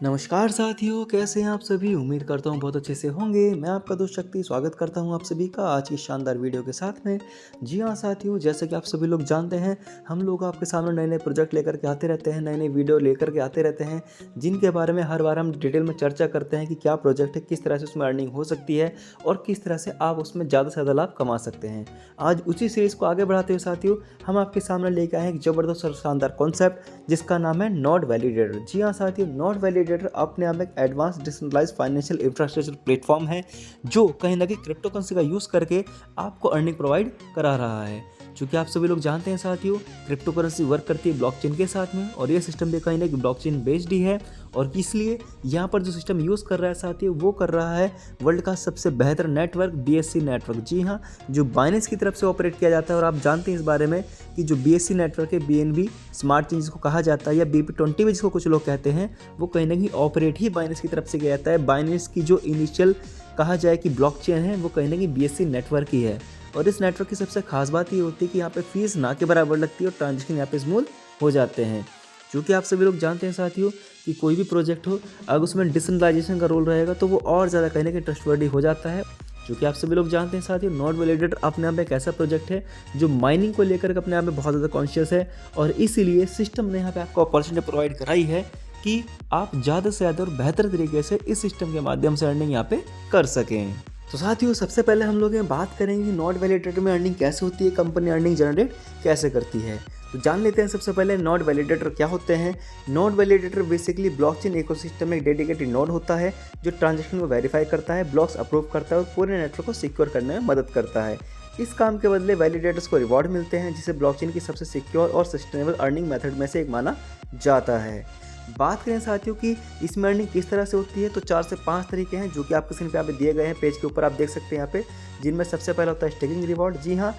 नमस्कार साथियों, कैसे हैं आप सभी। उम्मीद करता हूँ बहुत अच्छे से होंगे। मैं आपका दोस्त शक्ति स्वागत करता हूँ आप सभी का आज की शानदार वीडियो के साथ में। जी हाँ साथियों, जैसे कि आप सभी लोग जानते हैं, हम लोग आपके सामने नए नए प्रोजेक्ट लेकर के आते रहते हैं, नए नए वीडियो लेकर के आते रहते हैं, जिनके बारे में हर बार हम डिटेल में चर्चा करते हैं कि क्या प्रोजेक्ट है, किस तरह से उसमें अर्निंग हो सकती है और किस तरह से आप उसमें ज़्यादा से ज़्यादा लाभ कमा सकते हैं। आज उसी सीरीज़ को आगे बढ़ाते हुए साथियों, हम आपके सामने लेके आए हैं एक ज़बरदस्त और शानदार कॉन्सेप्ट, जिसका नाम है नोड वैलिडेटर। जी हाँ साथियों, नोड वैलिडेटर अपने आप में एक advance decentralised financial infrastructure platform है, जो कहीं ना कहीं क्रिप्टो करेंसी का यूज़ करके आपको अर्निंग प्रोवाइड करा रहा है। चूँकि आप सभी लोग जानते हैं साथियों, क्रिप्टो करेंसी वर्क करती है ब्लॉकचेन के साथ में, और ये सिस्टम भी कहीं ना कहीं ब्लॉकचेन बेस्ड ही है। और इसलिए यहाँ पर जो सिस्टम यूज़ कर रहा है साथियों, वो कर रहा है वर्ल्ड का सबसे बेहतर नेटवर्क, BSC नेटवर्क। जी हाँ, जो बाइनेंस की तरफ से ऑपरेट किया जाता है। और आप जानते हैं इस बारे में कि जो BSC नेटवर्क है, BNB स्मार्ट चेन जिसको कहा जाता है, या BP20 भी जिसको कुछ लोग कहते हैं, वो कहीं ना कहीं ऑपरेट ही बाइनेंस की तरफ से किया जाता है। बाइनेंस की जो इनिशियल कहा जाए कि ब्लॉकचेन है, वो कहीं ना कहीं BSC नेटवर्क ही है। और इस नेटवर्क की सबसे खास बात ये होती है कि यहाँ पे फीस ना के बराबर लगती है और ट्रांजेक्शन यहाँ पे स्मूथ हो जाते हैं। क्योंकि आप सभी लोग जानते हैं साथियों कि कोई भी प्रोजेक्ट हो, अगर उसमें डिसेंट्रलाइजेशन का रोल रहेगा तो वो और ज़्यादा कहीं ना कहीं ट्रस्टवर्दी हो जाता है। क्योंकि आप सभी लोग जानते हैं साथियों, नोड वैलिडेटर अपने आप में एक ऐसा प्रोजेक्ट है जो माइनिंग को लेकर अपने आप में बहुत ज़्यादा कॉन्शियस है, और इसीलिए सिस्टम ने यहाँ पे आपको अपॉर्चुनिटी प्रोवाइड कराई है कि आप ज़्यादा से ज़्यादा और बेहतर तरीके से इस सिस्टम के माध्यम से अर्निंग यहाँ पे कर सकें। तो साथियों, सबसे पहले हम लोग बात करेंगे कि नोड वैलिडेटर में अर्निंग कैसे होती है, कंपनी अर्निंग जनरेट कैसे करती है। तो जान लेते हैं सबसे पहले नोड वैलिडेटर क्या होते हैं। Node validator basically blockchain ecosystem में एक डेडिकेटेड नोड होता है जो ट्रांजैक्शन को वेरीफाई करता है, ब्लॉक्स अप्रूव करता है और पूरे नेटवर्क को सिक्योर करने में मदद करता है। इस काम के बदले वैलिडेटर्स को रिवॉर्ड मिलते हैं, जिसे ब्लॉकचेन की सबसे सिक्योर और सस्टेनेबल अर्निंग मेथड में से एक माना जाता है। बात करें साथियों कि इसमें अर्निंग किस तरह से होती है, तो 4 से 5 तरीके हैं जो कि आपके स्क्रीन पे यहाँ पे दिए गए हैं, पेज के ऊपर आप देख सकते हैं यहाँ पे, जिनमें सबसे पहला होता है स्टेकिंग रिवॉर्ड। जी हाँ,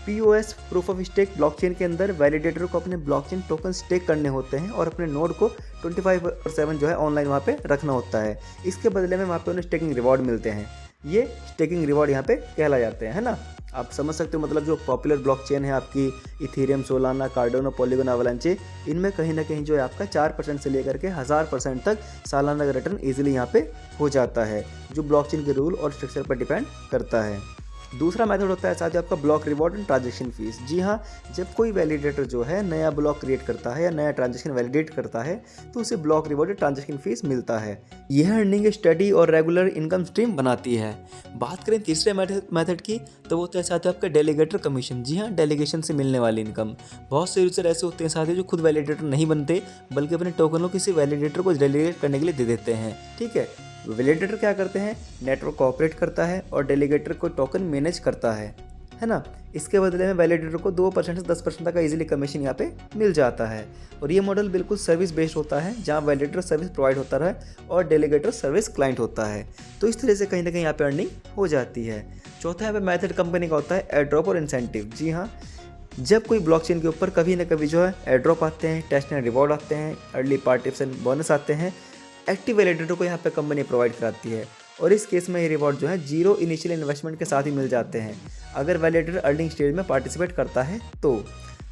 POS proof of stake blockchain के अंदर वैलिडेटर को अपने ब्लॉकचेन टोकन स्टेक करने होते हैं और अपने नोड को 24/7 जो है ऑनलाइन वहाँ पे रखना होता है। इसके बदले में वहाँ पे उन्हें स्टेकिंग रिवॉर्ड मिलते हैं। ये स्टेकिंग रिवॉर्ड यहाँ पे कहला जाते हैं, है ना। आप समझ सकते हो, मतलब जो पॉपुलर ब्लॉकचेन है आपकी इथेरियम, सोलाना, कार्डोनो, पॉलीगॉन, अवलांचे, इनमें कहीं ना कहीं जो है आपका 4% से लेकर के 1000% तक सालाना का रिटर्न ईजिली यहाँ पे हो जाता है, जो ब्लॉकचेन के रूल और स्ट्रक्चर पर डिपेंड करता है। दूसरा मेथड होता है साथियों आपका block reward and transaction fees. जी हाँ, जब कोई वैलिडेटर जो है नया ब्लॉक क्रिएट करता है या नया ट्रांजैक्शन वैलिडेट करता है, तो उसे block reward and transaction fees मिलता है। यह अर्निंग स्टडी और रेगुलर इनकम स्ट्रीम बनाती है। बात करें तीसरे मेथड की, तो वो होता है साथियों आपका डेलीगेटर कमीशन। जी हाँ, डेलीगेशन से मिलने वाली इनकम। बहुत से यूजर ऐसे होते हैं साथियों जो खुद वैलिडेटर नहीं बनते, बल्कि अपने टोकनों किसी वैलिडेटर को डेलीगेट करने के लिए दे देते हैं। ठीक है, वैलिडेटर क्या करते हैं, नेटवर्क को ऑपरेट करता है और डेलीगेटर को टोकन मैनेज करता है ना। इसके बदले में वैलिडेटर को 2% से 10% तक का इजीली कमीशन यहाँ पे मिल जाता है। और ये मॉडल बिल्कुल सर्विस बेस्ड होता है, जहाँ वैलिडेटर सर्विस प्रोवाइड होता है और डेलीगेटर सर्विस क्लाइंट होता है। तो इस तरह से कहीं ना कहीं यहाँ पे अर्निंग हो जाती है। चौथा यहाँ पे मेथड कंपनी का होता है एयरड्रॉप और इंसेंटिव। जी हाँ, जब कोई ब्लॉकचेन के ऊपर कभी ना कभी जो है एयरड्रॉप आते हैं, टेस्ट एंड रिवॉर्ड आते हैं, अर्ली पार्टिसिपेशन बोनस आते हैं, एक्टिव वैलिडेटर को यहाँ पे कंपनी प्रोवाइड कराती है। और इस केस में ये रिवॉर्ड जो है 0 इनिशियल इन्वेस्टमेंट के साथ ही मिल जाते हैं, अगर वैलिडेटर अर्निंग स्टेज में पार्टिसिपेट करता है तो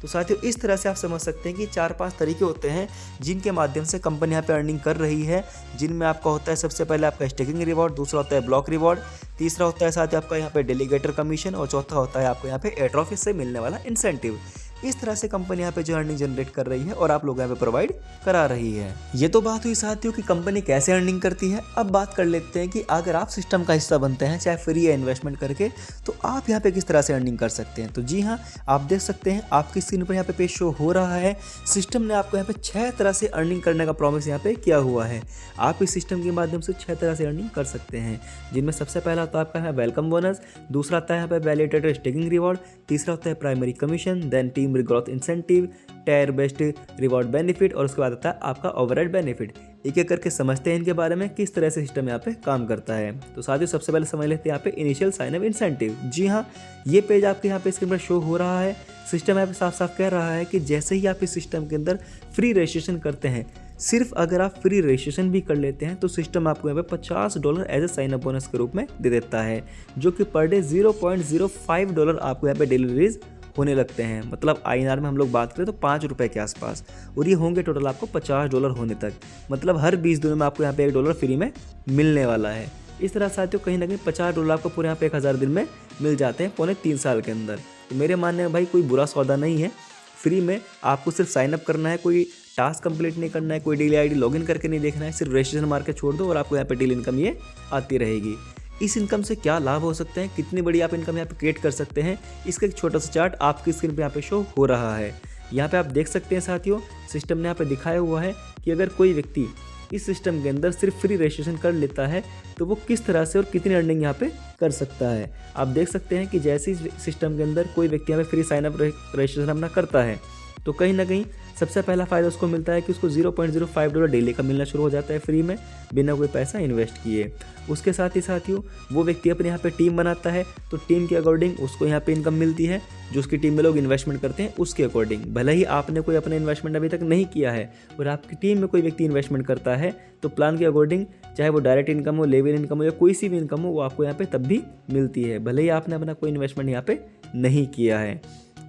साथियों, इस तरह से आप समझ सकते हैं कि 4-5 तरीके होते हैं जिनके माध्यम से कंपनी यहाँ पे अर्निंग कर रही है। जिनमें आपका होता है सबसे पहले आपका स्टेकिंग रिवॉर्ड, दूसरा होता है ब्लॉक रिवॉर्ड, तीसरा होता है साथ आपका यहाँ पे डेलीगेटर कमीशन, और चौथा होता है आपको यहाँ पे एयरड्रॉप से मिलने वाला इंसेंटिव। इस तरह से कंपनी यहाँ पे जो अर्निंग जनरेट कर रही है और आप लोग यहाँ पे प्रोवाइड करा रही है। ये तो बात हुई साथियों कि कंपनी कैसे अर्निंग करती है। अब बात कर लेते हैं कि अगर आप सिस्टम का हिस्सा बनते हैं, चाहे फ्री या इन्वेस्टमेंट करके, तो आप यहाँ पे किस तरह से अर्निंग कर सकते हैं। तो जी हाँ, आप देख सकते हैं आपकी स्क्रीन पर यहाँ पे पेज शो हो रहा है। सिस्टम ने आपको यहाँ पे 6 तरह से अर्निंग करने का प्रॉमिस यहाँ पे किया हुआ है। आप इस सिस्टम के माध्यम से 6 तरह से अर्निंग कर सकते हैं, जिनमें सबसे पहला होता है आपका है वेलकम बोनस, दूसरा आता है यहाँ पे वैलिडेटर स्टेकिंग रिवॉर्ड, तीसरा होता है primary commission, then team growth incentive, tier based reward benefit, और उसके बाद आता है आपका ओवरराइड बेनिफिट। एक एक करके समझते हैं इनके बारे में किस तरह से सिस्टम यहाँ पे काम करता है। तो साथियों, सबसे पहले समझ लेते हैं यहाँ पे इनिशियल साइन अप इंसेंटिव। जी हाँ, ये पेज आपके यहाँ पे स्क्रीन पर शो हो रहा है। सिस्टम यहाँ पे साफ साफ कह रहा है कि जैसे ही आप इस सिस्टम के अंदर फ्री रजिस्ट्रेशन करते हैं, सिर्फ अगर आप फ्री रजिस्ट्रेशन भी कर लेते हैं, तो सिस्टम आपको यहाँ पे $50 as a sign up bonus के रूप में दे देता है, जो कि पर डे $0.05 आपको यहाँ पे डेली रिलीज होने लगते हैं। मतलब INR में हम लोग बात करें तो ₹5 के आसपास, और ये होंगे टोटल आपको $50 होने तक। मतलब हर 20 दिनों में आपको यहाँ पे $1 फ्री में मिलने वाला है। इस तरह साथियों कहीं ना कहीं $50 आपको पूरे यहाँ पे 1000 दिन में मिल जाते हैं पौने 3 साल के अंदर। तो मेरे मानने में भाई कोई बुरा सौदा नहीं है। फ्री में आपको सिर्फ साइनअप करना है, कोई टास्क कंप्लीट नहीं करना है, कोई डेली आईडी लॉगिन करके नहीं देखना है, सिर्फ रजिस्ट्रेशन मार के छोड़ दो और आपको यहाँ पे डेली इनकम ये आती रहेगी। इस इनकम से क्या लाभ हो सकते हैं, कितनी बड़ी आप इनकम यहाँ पे क्रिएट कर सकते हैं, इसका एक छोटा सा चार्ट आपकी स्क्रीन पे यहाँ पे शो हो रहा है। यहाँ पे आप देख सकते हैं साथियों, सिस्टम ने यहाँ पे दिखाया हुआ है कि अगर कोई व्यक्ति इस सिस्टम के अंदर सिर्फ फ्री रजिस्ट्रेशन कर लेता है तो वो किस तरह से और कितनी अर्निंग यहाँ पे कर सकता है। आप देख सकते हैं कि जैसे इस सिस्टम के अंदर कोई व्यक्ति यहाँ पे फ्री साइनअप रजिस्ट्रेशन अपना करता है तो कहीं ना कहीं सबसे पहला फ़ायदा उसको मिलता है कि उसको $0.05 डेली का मिलना शुरू हो जाता है फ्री में, बिना कोई पैसा इन्वेस्ट किए। उसके साथ ही साथियों वो व्यक्ति अपने यहाँ पे टीम बनाता है तो टीम के अकॉर्डिंग उसको यहाँ पे इनकम मिलती है, जो उसकी टीम में लोग इन्वेस्टमेंट करते हैं उसके अकॉर्डिंग। भले ही आपने कोई अपना इन्वेस्टमेंट अभी तक नहीं किया है और आपकी टीम में कोई व्यक्ति इन्वेस्टमेंट करता है तो प्लान के अकॉर्डिंग, चाहे वो डायरेक्ट इनकम हो, लेवल इनकम हो या कोई सी भी इनकम हो, वो आपको यहाँ पे तब भी मिलती है, भले ही आपने अपना कोई इन्वेस्टमेंट यहाँ पे नहीं किया है।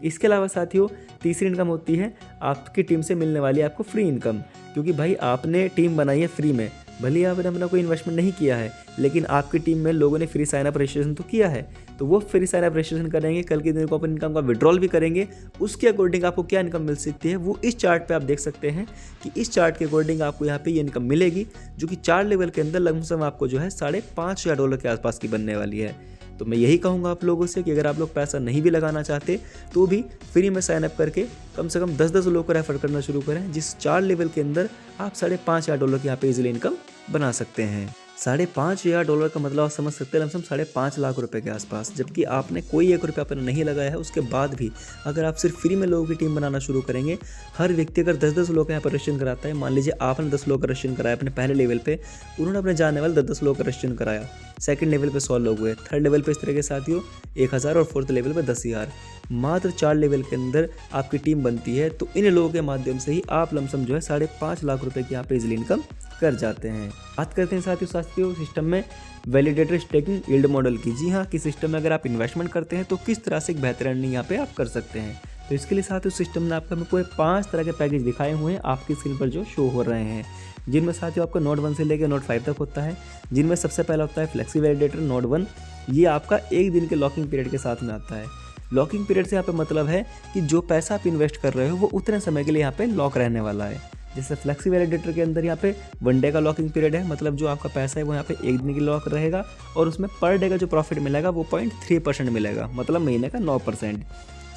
इसके अलावा साथियों तीसरी इनकम होती है आपकी टीम से मिलने वाली आपको फ्री इनकम, क्योंकि भाई आपने टीम बनाई है फ्री में, भले ही आपने अपना कोई इन्वेस्टमेंट नहीं किया है, लेकिन आपकी टीम में लोगों ने फ्री साइनअप रजिस्ट्रेशन तो किया है, तो वो फ्री साइनअप रजिस्ट्रेशन करेंगे, कल के दिन को अपनी इनकम का विड्रॉल भी करेंगे। उसके अकॉर्डिंग आपको क्या इनकम मिल सकती है वो इस चार्ट पे आप देख सकते हैं कि इस चार्ट के अकॉर्डिंग आपको यहाँ पे ये इनकम मिलेगी, जो कि 4 लेवल के अंदर लगभग आपको जो है $5,500 के आसपास की बनने वाली है। तो मैं यही कहूँगा आप लोगों से कि अगर आप लोग पैसा नहीं भी लगाना चाहते तो भी फ्री में साइनअप करके कम से कम 10-10 लोगों को रेफर करना शुरू करें, जिस 4 लेवल के अंदर आप $5,500 की यहाँ पे इजीली इनकम बना सकते हैं। $5,500 का मतलब आप समझ सकते हैं लमसम 5.5 लाख रुपए के आसपास, जबकि आपने कोई ₹1 अपना नहीं लगाया है। उसके बाद भी अगर आप सिर्फ फ्री में लोगों की टीम बनाना शुरू करेंगे, हर व्यक्ति अगर 10-10 लोग का यहाँ पर रजिस्ट्रेशन कराता है, मान लीजिए आपने 10 लोग का रजिस्ट्रेशन कराया अपने पहले लेवल पे, उन्होंने अपने जानने वाले 10-10 लोग का रजिस्ट्रेशन कराया, सेकंड लेवल पे 100 लोग हुए, थर्ड लेवल पे इस तरह के साथियों 1000 और फोर्थ लेवल पे 10,000। मात्र 4 लेवल के अंदर आपकी टीम बनती है, तो इन लोगों के माध्यम से ही आप लमसम जो है 5.5 लाख रुपए की यहाँ पे इजीली इनकम कर जाते हैं। बात करते हैं साथियों सिस्टम में वैलिडेटर स्टेकिंग यील्ड मॉडल की। जी हाँ, कि सिस्टम में अगर आप इन्वेस्टमेंट करते हैं तो किस तरह से एक बेहतर अर्निंग यहाँ पे आप कर सकते हैं। तो इसके लिए साथियों सिस्टम ने आपको हमें पूरे 5 तरह के पैकेज दिखाए हुए हैं आपकी स्क्रीन पर जो शो हो रहे हैं, जिनमें साथियों आपका नोड 1 से लेकर नोड 5 तक होता है। जिनमें सबसे पहला होता है फ्लेक्सी वैलिडेटर नोड 1। ये आपका 1 दिन के लॉकिंग पीरियड के साथ में आता है। लॉकिंग पीरियड से यहाँ पे मतलब है कि जो पैसा आप इन्वेस्ट कर रहे हो वो उतने समय के लिए यहाँ पे लॉक रहने वाला है। जैसे फ्लेक्सी वैलिडेटर के अंदर यहाँ पे 1 डे का लॉकिंग पीरियड है, मतलब जो आपका पैसा है वो यहाँ पे 1 दिन की लॉक रहेगा और उसमें पर डे का जो प्रॉफिट मिलेगा वो 0.3% मिलेगा, मतलब महीने का 9%।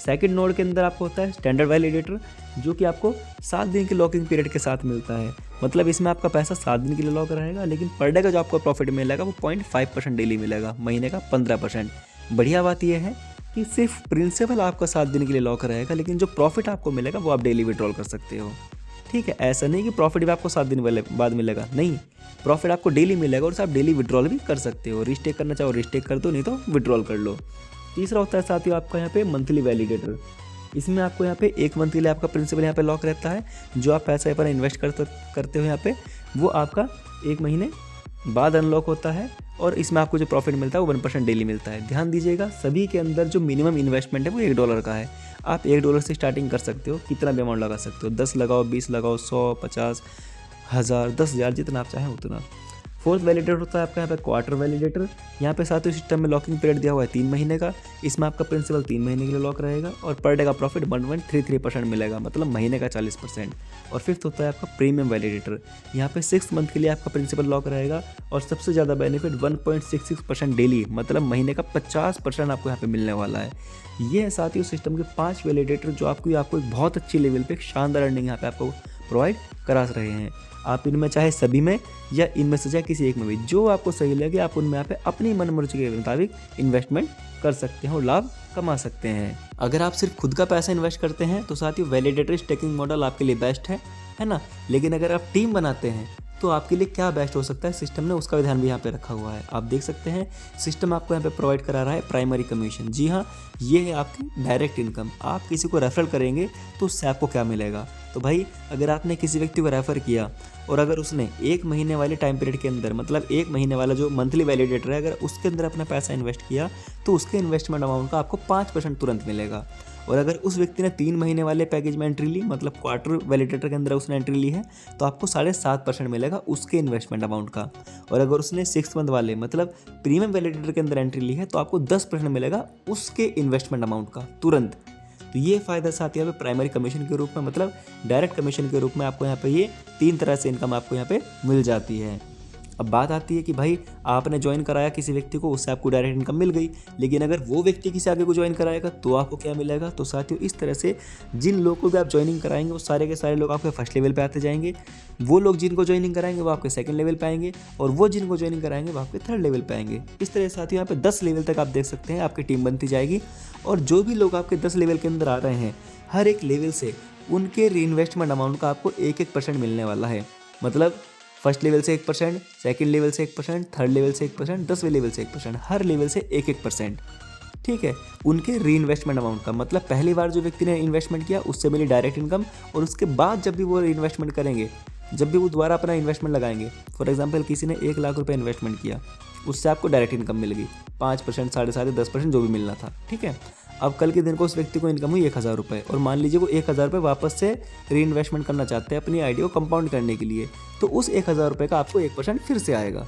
सेकंड नोड के अंदर आपको होता है स्टैंडर्ड वैलिडेटर, जो कि आपको 7 दिन के लॉकिंग पीरियड के साथ मिलता है, मतलब इसमें आपका पैसा 7 दिन के लिए लॉक रहेगा, लेकिन पर डे का जो आपको प्रॉफिट मिलेगा वो 0.5% डेली मिलेगा, महीने का 15%। बढ़िया बात यह है कि सिर्फ प्रिंसिपल आपका 7 दिन के लिए लॉक रहेगा, लेकिन जो प्रॉफिट आपको मिलेगा वो आप डेली विड्रॉल कर सकते हो। ठीक है, ऐसा नहीं कि प्रॉफिट भी आपको 7 दिन बाद मिलेगा, नहीं, प्रॉफिट आपको डेली मिलेगा और आप डेली विड्रॉल भी कर सकते हो। रिस्टेक करना चाहो रिस्टेक कर दो, नहीं तो विड्रॉल कर लो। तीसरा होता है साथियों आपका यहाँ पे मंथली वैलिडेटर। इसमें आपको यहाँ पे 1 मंथ के लिए आपका प्रिंसिपल यहाँ पे लॉक रहता है, जो आप पैसा पर इन्वेस्ट करते हो यहाँ पे वो आपका 1 महीने बाद अनलॉक होता है और इसमें आपको जो प्रॉफिट मिलता है वो 1% डेली मिलता है। ध्यान दीजिएगा, सभी के अंदर जो मिनिमम इन्वेस्टमेंट है वो $1 का है। आप $1 से स्टार्टिंग कर सकते हो, कितना भी अमाउंट लगा सकते हो, 10 लगाओ, 20 लगाओ, 100, 50, 1000, 10,000, जितना आप चाहें उतना। फोर्थ वैलिडेटर होता है आपका यहाँ पे क्वार्टर वैलिडेटर। यहाँ पे साथियों सिस्टम में लॉकिंग पीरियड दिया हुआ है 3 महीने का, इसमें आपका प्रिंसिपल 3 महीने के लिए लॉक रहेगा और पर डे का प्रॉफिट 1.33% मिलेगा, मतलब महीने का 40%। और फिफ्थ होता है आपका प्रीमियम वैलिडेटर। यहाँ पे 6 मंथ के लिए आपका प्रिंसिपल लॉक रहेगा और सबसे ज़्यादा बेनिफिट 1.66% डेली, मतलब महीने का 50% आपको यहाँ पे मिलने वाला है। ये है साथियों सिस्टम के 5 वैलिडेटर जो आपको एक बहुत अच्छी लेवल पे एक शानदार अर्निंग यहाँ पे आपको प्रोवाइड करा रहे हैं। आप इनमें चाहे सभी में या इनमें से चाहे किसी एक में भी जो आपको सही लगे आप उनमें यहाँ पे अपनी मनमर्जी के मुताबिक इन्वेस्टमेंट कर सकते हैं और लाभ कमा सकते हैं। अगर आप सिर्फ खुद का पैसा इन्वेस्ट करते हैं तो साथियों वैलिडेटर स्टेकिंग मॉडल आपके लिए बेस्ट है ना। लेकिन अगर आप टीम बनाते हैं तो आपके लिए क्या बेस्ट हो सकता है, सिस्टम ने उसका भी ध्यान भी यहाँ पे रखा हुआ है। आप देख सकते हैं सिस्टम आपको यहाँ पे प्रोवाइड करा रहा है प्राइमरी कमीशन। जी हाँ, ये है आपकी डायरेक्ट इनकम। आप किसी को रेफर करेंगे तो उससे आपको क्या मिलेगा। तो भाई अगर आपने किसी व्यक्ति को रेफ़र किया और अगर उसने 1 महीने वाले टाइम पीरियड के अंदर, मतलब 1 महीने वाला जो मंथली वैलिडेटर है, अगर उसके अंदर अपना पैसा इन्वेस्ट किया तो उसके इन्वेस्टमेंट अमाउंट का आपको 5% तुरंत मिलेगा। और अगर उस व्यक्ति ने 3 महीने वाले पैकेज में एंट्री ली, मतलब क्वार्टर वैलिडेटर के अंदर उसने एंट्री ली है, तो आपको 7.5% मिलेगा उसके इन्वेस्टमेंट अमाउंट का। और अगर उसने 6 मंथ वाले मतलब प्रीमियम वैलिडेटर के अंदर एंट्री ली है तो आपको 10% मिलेगा उसके इन्वेस्टमेंट अमाउंट का तुरंत। तो ये फ़ायदा साथ यहाँ पे प्राइमरी कमीशन के रूप में, मतलब डायरेक्ट कमीशन के रूप में आपको यहाँ पे ये 3 तरह से इनकम आपको यहाँ पे मिल जाती है। अब बात आती है कि भाई आपने ज्वाइन कराया किसी व्यक्ति को, उससे आपको डायरेक्ट इनकम मिल गई, लेकिन अगर वो व्यक्ति किसी आगे को ज्वाइन कराएगा तो आपको क्या मिलेगा। तो साथियों इस तरह से जिन लोगों को भी आप ज्वाइनिंग कराएंगे वो सारे के सारे लोग आपके फर्स्ट लेवल पे आते जाएंगे, वो लोग जिनको ज्वाइनिंग कराएंगे वो आपके सेकंड लेवल पे आएंगे, और वो जिनको ज्वाइनिंग कराएंगे वो आपके थर्ड लेवल पे आएंगे। इस तरह साथियों यहाँ पे 10 लेवल तक आप देख सकते हैं आपकी टीम बनती जाएगी, और जो भी लोग आपके 10 लेवल के अंदर आ रहे हैं हर एक लेवल से उनके रीइन्वेस्टमेंट अमाउंट का आपको 1% मिलने वाला है। मतलब फर्स्ट लेवल से 1%, सेकंड लेवल से 1%, थर्ड लेवल से 1%, 10वें लेवल से 1%, हर लेवल से 1%। ठीक है, उनके रीइन्वेस्टमेंट अमाउंट का, मतलब पहली बार जो व्यक्ति ने इन्वेस्टमेंट किया उससे मिली डायरेक्ट इनकम, और उसके बाद जब भी वो इन्वेस्टमेंट करेंगे, जब भी वो दोबारा अपना इन्वेस्टमेंट लगाएंगे, फॉर एग्जांपल किसी ने 1 लाख रुपए इन्वेस्टमेंट किया, उससे आपको डायरेक्ट इनकम मिल गई 5%, 7.5%, 10% जो भी मिलना था। ठीक है, अब कल के दिन को उस व्यक्ति को इनकम हुई 1,000 रुपये, और मान लीजिए वो 1,000 रुपये वापस से री इन्वेस्टमेंट करना चाहते हैं अपनी आईडी को कंपाउंड करने के लिए, तो उस 1,000 रुपये का आपको 1% फिर से आएगा।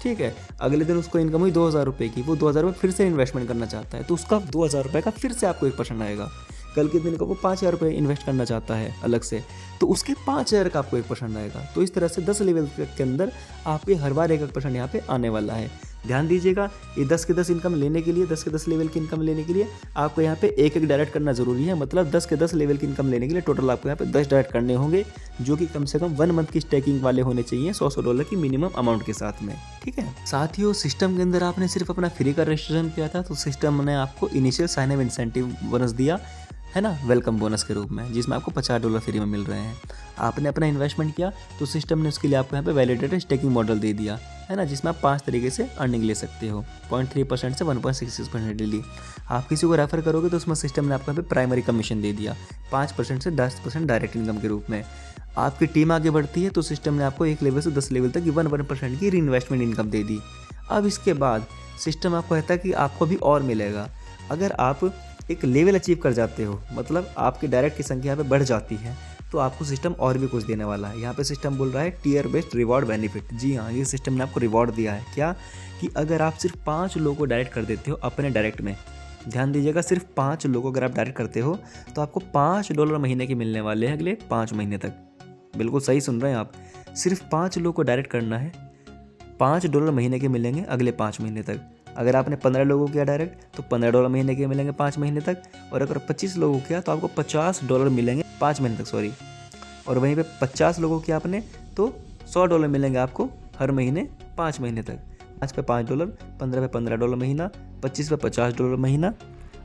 ठीक है, अगले दिन उसको इनकम हुई 2,000 रुपये की, वो 2,000 रुपये फिर से इन्वेस्टमेंट करना चाहता है, तो उसका 2,000 रुपये का फिर से आपको 1% आएगा। कल के दिन को वो 5,000 रुपये इन्वेस्ट करना चाहता है अलग से, तो उसके 5,000 का आपको 1% आएगा। तो इस तरह से 10 लेवल के अंदर आपके हर बार 1% यहाँ पे आने वाला है। ध्यान दीजिएगा, ये 10 के 10 इनकम लेने के लिए, 10 के 10 लेवल की इनकम लेने के लिए आपको यहाँ पे एक डायरेक्ट करना जरूरी है। मतलब 10 के 10 लेवल की इनकम लेने के लिए टोटल आपको यहाँ पे 10 डायरेक्ट करने होंगे, जो कि कम से कम 1 मंथ की स्टेकिंग वाले होने चाहिए $100 की मिनिमम अमाउंट के साथ में। ठीक है साथियों, सिस्टम के अंदर आपने सिर्फ अपना फ्री का रजिस्ट्रेशन किया था तो सिस्टम ने आपको initial sign up incentive bonus दिया है ना, वेलकम बोनस के रूप में, जिसमें आपको $50 फ्री में मिल रहे हैं। आपने अपना इन्वेस्टमेंट किया तो सिस्टम ने उसके लिए आपको यहाँ पे वैलिडेटेड स्टेकिंग मॉडल दे दिया है ना, जिसमें आप 5 तरीके से अर्निंग ले सकते हो, 0.3% से 1.66% डेली। आप किसी को रेफर करोगे तो उसमें सिस्टम ने आपको यहाँ पे प्राइमरी कमीशन दे दिया 5% से 10% डायरेक्ट इनकम के रूप में। आपकी टीम आगे बढ़ती है तो सिस्टम ने आपको 1 लेवल से 10 लेवल तक 1% की री इन्वेस्टमेंट इनकम दे दी। अब इसके बाद सिस्टम आपको कहता है कि आपको भी और मिलेगा। अगर आप एक लेवल अचीव कर जाते हो, मतलब आपकी डायरेक्ट की संख्या यहाँ पे बढ़ जाती है, तो आपको सिस्टम और भी कुछ देने वाला है। यहाँ पे सिस्टम बोल रहा है टियर बेस्ड रिवॉर्ड बेनिफिट। जी हाँ, ये सिस्टम ने आपको रिवॉर्ड दिया है। क्या कि अगर आप सिर्फ 5 लोगों को डायरेक्ट कर देते हो अपने डायरेक्ट में, ध्यान दीजिएगा, सिर्फ 5 लोगों को अगर आप डायरेक्ट करते हो तो आपको $5 महीने के मिलने वाले हैं अगले 5 महीने तक। बिल्कुल सही सुन रहे हैं आप, सिर्फ 5 लोगों को डायरेक्ट करना है, $5 महीने के मिलेंगे अगले 5 महीने तक। अगर आपने 15 लोगों को किया डायरेक्ट तो $15 महीने के मिलेंगे 5 महीने तक, और अगर 25 लोगों को किया तो आपको $50 मिलेंगे 5 महीने तक, सॉरी। और वहीं पे 50 लोगों किया आपने तो $100 मिलेंगे आपको हर महीने 5 महीने तक। 5 पे $5, 15 पे $15 महीना, 25 पे $50 महीना,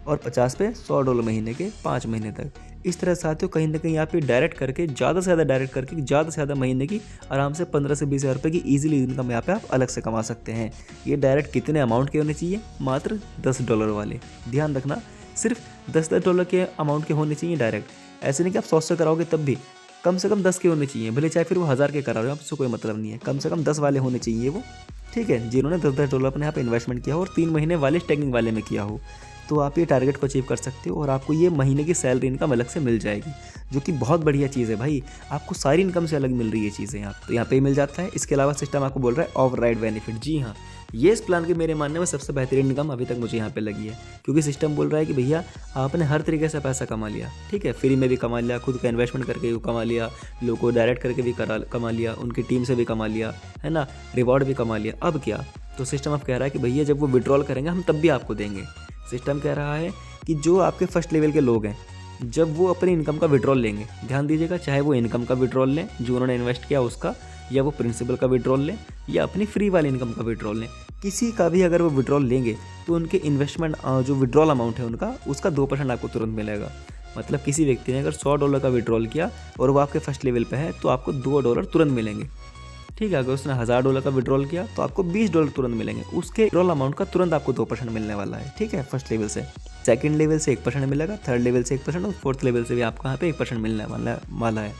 और 50 पे $100 महीने के 5 महीने तक। इस तरह साथियों कहीं ना कहीं आप ये डायरेक्ट करके ज़्यादा से ज़्यादा डायरेक्ट करके ज़्यादा से ज़्यादा महीने की आराम से 15 से 20 हज़ार रुपये की ईजिली इनकम यहाँ पे आप अलग से कमा सकते हैं। ये डायरेक्ट कितने अमाउंट के होने चाहिए? मात्र $10 वाले। ध्यान रखना, सिर्फ $10 के अमाउंट के होने चाहिए डायरेक्ट। ऐसे नहीं कि आप 100 से कराओगे तब भी, कम से कम 10 के होने चाहिए, भले चाहे फिर वो 1000 के करा रहे हो, आपसे कोई मतलब नहीं है। कम से कम 10 वाले होने चाहिए वो, ठीक है, जिन्होंने $10 अपने यहाँ पे इन्वेस्टमेंट किया हो और 3 महीने वाले स्टेकिंग वाले में किया हो, तो आप ये टारगेट को अचीव कर सकते हो और आपको ये महीने की सैलरी इनकम अलग से मिल जाएगी, जो कि बहुत बढ़िया चीज़ है भाई। आपको सारी इनकम से अलग मिल रही है चीज़ें यहाँ, तो यहाँ पे ही मिल जाता है। इसके अलावा सिस्टम आपको बोल रहा है ओवरराइड बेनिफिट। जी हाँ, ये इस प्लान के मेरे मानने में सबसे बेहतरीन इनकम अभी तक मुझे यहाँ पे लगी है, क्योंकि सिस्टम बोल रहा है कि भैया आपने हर तरीके से पैसा कमा लिया, ठीक है, फ्री में भी कमा लिया, खुद का इन्वेस्टमेंट करके भी कमा लिया, लोगों को डायरेक्ट करके भी कमा लिया, उनकी टीम से भी कमा लिया, है ना, रिवॉर्ड भी कमा लिया। अब क्या? तो सिस्टम अब कह रहा है कि भैया जब वो विड्रॉल करेंगे हम तब भी आपको देंगे। सिस्टम कह रहा है कि जो आपके फर्स्ट लेवल के लोग हैं, जब वो अपनी इनकम का विड्रॉल लेंगे, ध्यान दीजिएगा, चाहे वो इनकम का विड्रॉल लें जो उन्होंने इन्वेस्ट किया उसका, या वो प्रिंसिपल का विड्रॉल लें, या अपनी फ्री वाली इनकम का विड्रॉल लें, किसी का भी अगर वो विड्रॉल लेंगे तो उनके इन्वेस्टमेंट जो विड्रॉल अमाउंट है उनका, उसका 2% आपको तुरंत मिलेगा। मतलब किसी व्यक्ति ने अगर $100 का विड्रॉल किया और वो आपके फर्स्ट लेवल पे है तो आपको $2 तुरंत मिलेंगे, ठीक है। अगर उसने $1000 का विड्रॉल किया तो आपको $20 तुरंत मिलेंगे, उसके विड्रॉल अमाउंट का तुरंत आपको 2% मिलने वाला है, ठीक है, फर्स्ट लेवल से। सेकंड लेवल से 1% मिलेगा, थर्ड लेवल से 1% और फोर्थ लेवल से भी आपको यहाँ पे 1% मिलने वाला है।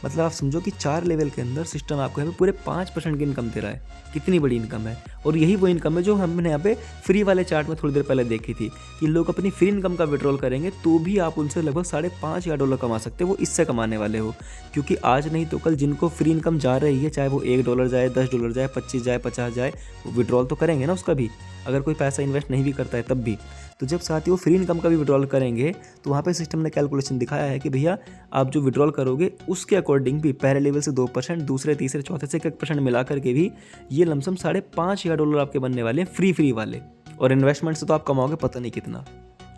मतलब आप समझो कि 4 लेवल के अंदर सिस्टम आपको यहाँ पे पूरे 5% की इनकम दे रहा है। कितनी बड़ी इनकम है। और यही वो इनकम है जो हमने यहाँ पे फ्री वाले चार्ट में थोड़ी देर पहले देखी थी कि लोग अपनी फ्री इनकम का विड्रॉल करेंगे तो भी आप उनसे लगभग $5,500 कमा सकते हो, वो इससे कमाने वाले हो। क्योंकि आज नहीं तो कल जिनको फ्री इनकम जा रही है, चाहे वो $1 जाए, $10 जाए, 25 जाए, 50 जाए, वो विड्रॉल तो करेंगे ना उसका भी। अगर कोई पैसा इन्वेस्ट नहीं भी करता है तब भी। तो जब साथ ही वो फ्री इनकम का भी विड्रॉल करेंगे तो वहाँ पे सिस्टम ने कैलकुलेशन दिखाया है कि भैया आप जो विड्रॉल करोगे उसके अकॉर्डिंग भी पहले लेवल से 2%, दूसरे तीसरे चौथे से 1% मिला करके भी ये लमसम $5,500 आपके बनने वाले हैं फ्री वाले। और इन्वेस्टमेंट से तो आप कमाओगे पता नहीं कितना।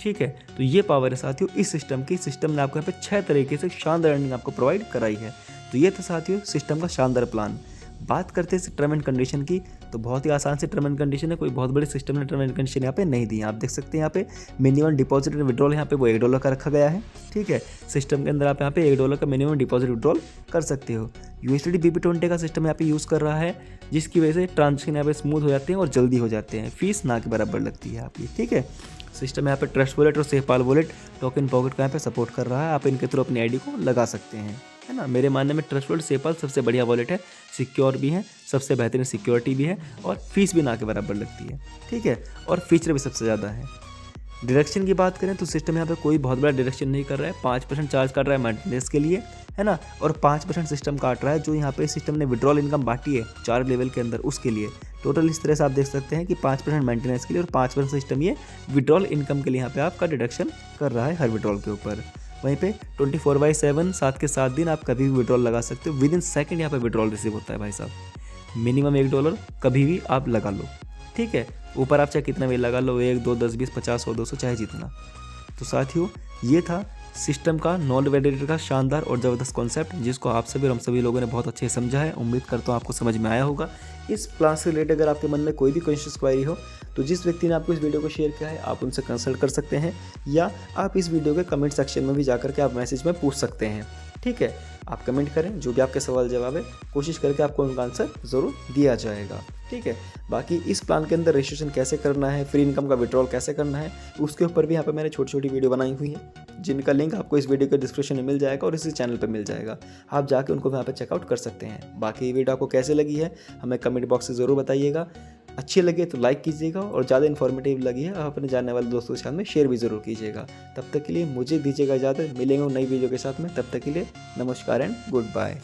ठीक है, तो ये पावर है साथियों इस सिस्टम की। सिस्टम ने आपको यहाँ पे 6 तरीके से शानदार अर्निंग आपको प्रोवाइड कराई है। तो ये था साथियों सिस्टम का शानदार प्लान। बात करते हैं टर्म एंड कंडीशन की, तो बहुत ही आसान से टर्म एंड कंडीशन है। कोई बहुत बड़े सिस्टम ने टर्म एंड कंडीशन यहाँ पे नहीं दी है। आप देख सकते हैं यहाँ पे मिनिमम डिपॉजिट एंड विड्रॉल यहाँ पे वो $1 का रखा गया है। ठीक है, सिस्टम के अंदर आप यहाँ पे $1 का मिनिमम डिपॉजिट विड्रॉल कर सकते हो। USDT BB20 का सिस्टम यहाँ पे यूज़ कर रहा है, जिसकी वजह से ट्रांजेक्शन यहाँ पे स्मूथ हो जाते हैं और जल्दी हो जाते हैं। फीस ना के बराबर लगती है आपकी। ठीक है, सिस्टम यहाँ पे ट्रस्ट वॉलेट और सेफपाल वॉलेट टोकन पॉकेट का यहाँ पे सपोर्ट कर रहा है। आप इनके थ्रू अपनी आईडी को लगा सकते हैं, है ना। मेरे मानने में ट्रस्ट वॉलेट सेफपाल सबसे बढ़िया वॉलेट है, सिक्योर भी है, सबसे बेहतरीन सिक्योरिटी भी है और फीस भी ना के बराबर लगती है। ठीक है, और फीचर भी सबसे ज़्यादा है। डिडक्शन की बात करें तो सिस्टम यहाँ पे कोई बहुत बड़ा डिडक्शन नहीं कर रहा है। 5% चार्ज काट रहा है मेंटेनेंस के लिए, है ना, और 5% सिस्टम काट रहा है जो यहाँ पे सिस्टम ने विड्रॉल इनकम बांटी है 4 लेवल के अंदर उसके लिए। टोटल इस तरह से आप देख सकते हैं कि 5% मेंटेनेंस के लिए और 5% सिस्टम ये विड्रॉल इनकम के लिए यहाँ पे आपका डिडक्शन कर रहा है हर विड्रॉल के ऊपर। वहीं पे 24/7 7 के 7 दिन आप कभी भी विड्रॉल लगा सकते हो। विद इन सेकेंड यहाँ पे विड्रॉल रिसीव होता है भाई साहब। मिनिमम $1 कभी भी आप लगा लो। ठीक है, ऊपर आप चाहे कितना भी लगा लो, 1, 2, 10, 20, 50, 100, 200 चाहे जितना। तो साथियों ये था सिस्टम का नॉन वैलिडेटर का शानदार और ज़बरदस्त कॉन्सेप्ट, जिसको आप सभी और हम सभी लोगों ने बहुत अच्छे से समझा है। उम्मीद करता हूँ आपको समझ में आया होगा। इस प्लान से रिलेटेड अगर आपके मन में कोई भी क्वेश्चन क्वायरी हो तो जिस व्यक्ति ने आपको इस वीडियो को शेयर किया है आप उनसे कंसल्ट कर सकते हैं, या आप इस वीडियो के कमेंट सेक्शन में भी जाकर के आप मैसेज में पूछ सकते हैं। ठीक है, आप कमेंट करें, जो भी आपके सवाल जवाब है कोशिश करके आपको उनका आंसर ज़रूर दिया जाएगा। ठीक है, बाकी इस प्लान के अंदर रजिस्ट्रेशन कैसे करना है, फ्री इनकम का विड्रॉल कैसे करना है, उसके ऊपर भी यहाँ पे मैंने छोटी छोटी वीडियो बनाई हुई है, जिनका लिंक आपको इस वीडियो के डिस्क्रिप्शन में मिल जाएगा और इसी चैनल पर मिल जाएगा। आप जाके उनको वहाँ पर चेकआउट कर सकते हैं। बाकी ये वीडियो आपको कैसे लगी है हमें कमेंट बॉक्स से ज़रूर बताइएगा। अच्छी लगे तो लाइक कीजिएगा और ज़्यादा इन्फॉर्मेटिव लगी है आप अपने जानने वाले दोस्तों के साथ में शेयर भी ज़रूर कीजिएगा। तब तक के लिए मुझे दीजिएगा इजाज़त, मिलेंगे नई वीडियो के साथ में। तब तक के लिए नमस्कार एंड गुड बाय।